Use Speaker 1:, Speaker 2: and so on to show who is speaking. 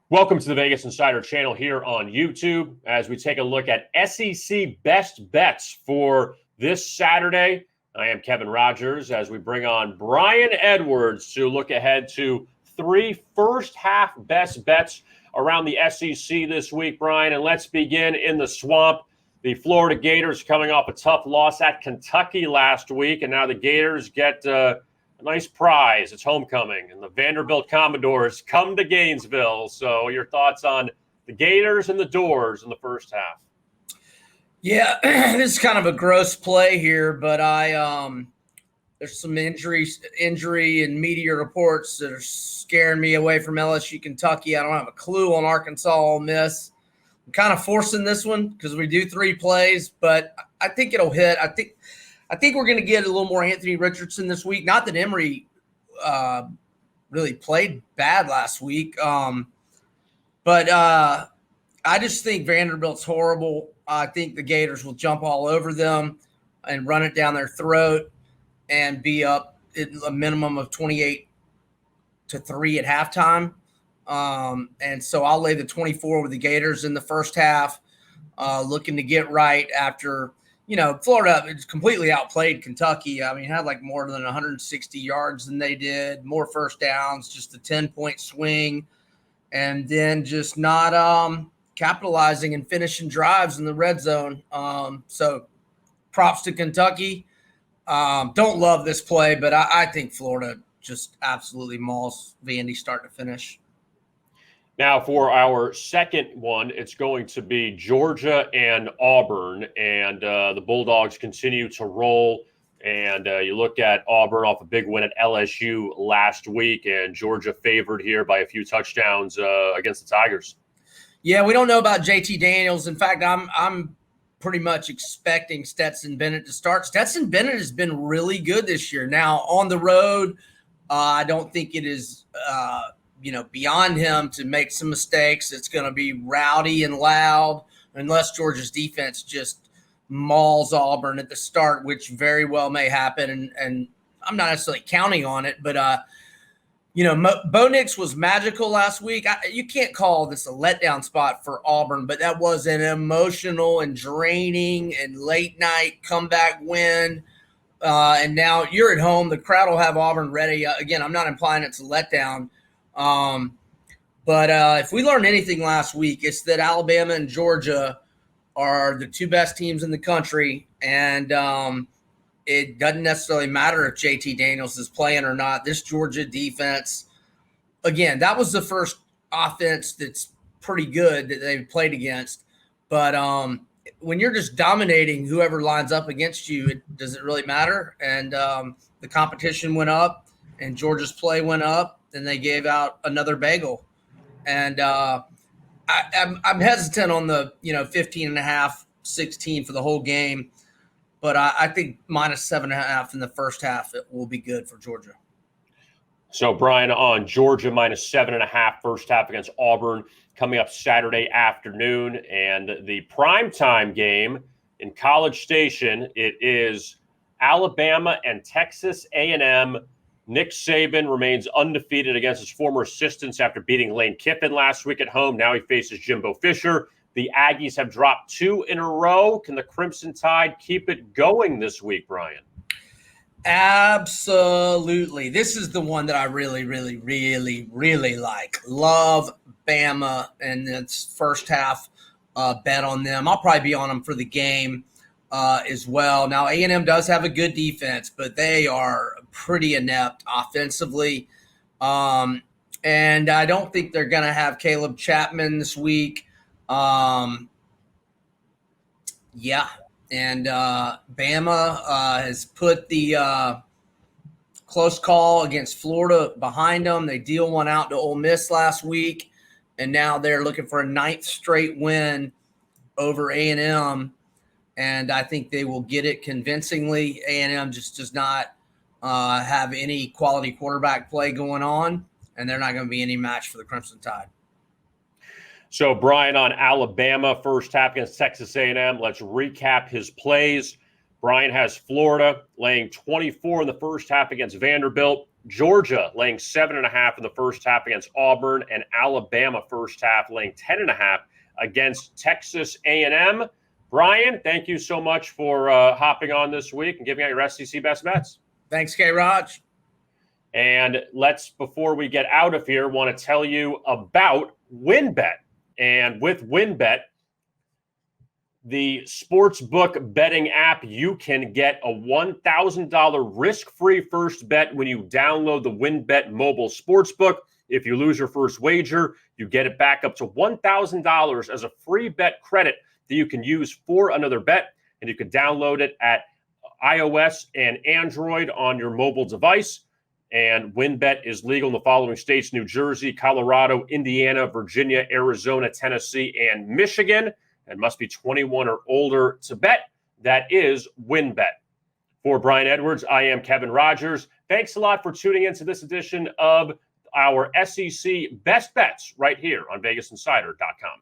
Speaker 1: Welcome to the Vegas Insider channel here on YouTube as we take a look at SEC best bets for this Saturday. I am Kevin Rogers as we bring on Brian Edwards to look ahead to three first-half best bets around the SEC this week, Brian. And let's begin in the swamp. The Florida Gators coming off a tough loss at Kentucky last week, and now the Gators get a nice prize. It's homecoming, and the Vanderbilt Commodores come to Gainesville. So your thoughts on the Gators and the Doors in the first half?
Speaker 2: Yeah, this is kind of a gross play here, but there's some injury and media reports that are scaring me away from LSU, Kentucky. I don't have a clue on Arkansas, Ole Miss. I'm kind of forcing this one because we do three plays, but I think it'll hit. I think we're going to get a little more Anthony Richardson this week. Not that Emory really played bad last week, but I just think Vanderbilt's horrible. I think the Gators will jump all over them and run it down their throat and be up at a minimum of 28-3 at halftime. And so I'll lay the 24 with the Gators in the first half, looking to get right after – Florida completely outplayed Kentucky. I mean, had like more than 160 yards than they did, more first downs, just a 10-point swing, and then just not capitalizing and finishing drives in the red zone. So props to Kentucky. Don't love this play, but I think Florida just absolutely mauls Vandy start to finish.
Speaker 1: Now, for our second one, it's going to be Georgia and Auburn, and the Bulldogs continue to roll. And you look at Auburn off a big win at LSU last week, and Georgia favored here by a few touchdowns against the Tigers.
Speaker 2: Yeah, we don't know about JT Daniels. In fact, I'm pretty much expecting Stetson Bennett to start. Stetson Bennett has been really good this year. Now, on the road, I don't think it is beyond him to make some mistakes. It's going to be rowdy and loud unless Georgia's defense just mauls Auburn at the start, which very well may happen. And I'm not necessarily counting on it, but, Bo Nix was magical last week. You can't call this a letdown spot for Auburn, but that was an emotional and draining and late night comeback win. And now you're at home. The crowd will have Auburn ready. Again, I'm not implying it's a letdown. But if we learned anything last week, it's that Alabama and Georgia are the two best teams in the country. And it doesn't necessarily matter if JT Daniels is playing or not. This Georgia defense, again, that was the first offense that's pretty good that they've played against. But when you're just dominating whoever lines up against you, it doesn't really matter. And the competition went up and Georgia's play went up. And they gave out another bagel. And I'm hesitant on the 15.5, 16 for the whole game, but I think minus 7.5 in the first half it will be good for Georgia.
Speaker 1: So Brian, on Georgia minus 7.5 first half against Auburn coming up Saturday afternoon, and the primetime game in College Station, it is Alabama and Texas A&M. Nick Saban remains undefeated against his former assistants after beating Lane Kiffin last week at home. Now he faces Jimbo Fisher. The Aggies have dropped 2 in a row. Can the Crimson Tide keep it going this week, Brian?
Speaker 2: Absolutely. This is the one that I really, really, really, really like. Love Bama, and it's first half bet on them. I'll probably be on them for the game as well. Now, A&M does have a good defense, but they are pretty inept offensively. And I don't think they're going to have Caleb Chapman this week. And Bama has put the close call against Florida behind them. They deal one out to Ole Miss last week, and now they're looking for a 9th straight win over A&M. And I think they will get it convincingly. A&M just does not have any quality quarterback play going on, and they're not going to be any match for the Crimson Tide.
Speaker 1: So, Brian, on Alabama first half against Texas A&M, let's recap his plays. Brian has Florida laying 24 in the first half against Vanderbilt, Georgia laying 7.5 in the first half against Auburn, and Alabama first half laying 10.5 against Texas A&M. Brian, thank you so much for hopping on this week and giving out your SEC best bets.
Speaker 2: Thanks, K-Raj.
Speaker 1: And before we get out of here, want to tell you about WynnBET. And with WynnBET, the sportsbook betting app, you can get a $1,000 risk-free first bet when you download the WynnBET mobile sportsbook. If you lose your first wager, you get it back up to $1,000 as a free bet credit that you can use for another bet. And you can download it at iOS and Android on your mobile device. And WynnBET is legal in the following states: New Jersey, Colorado, Indiana, Virginia, Arizona, Tennessee, and Michigan, and must be 21 or older to bet. That is WynnBET. For Brian Edwards, I am Kevin Rogers. Thanks a lot for tuning into this edition of our SEC Best Bets right here on VegasInsider.com.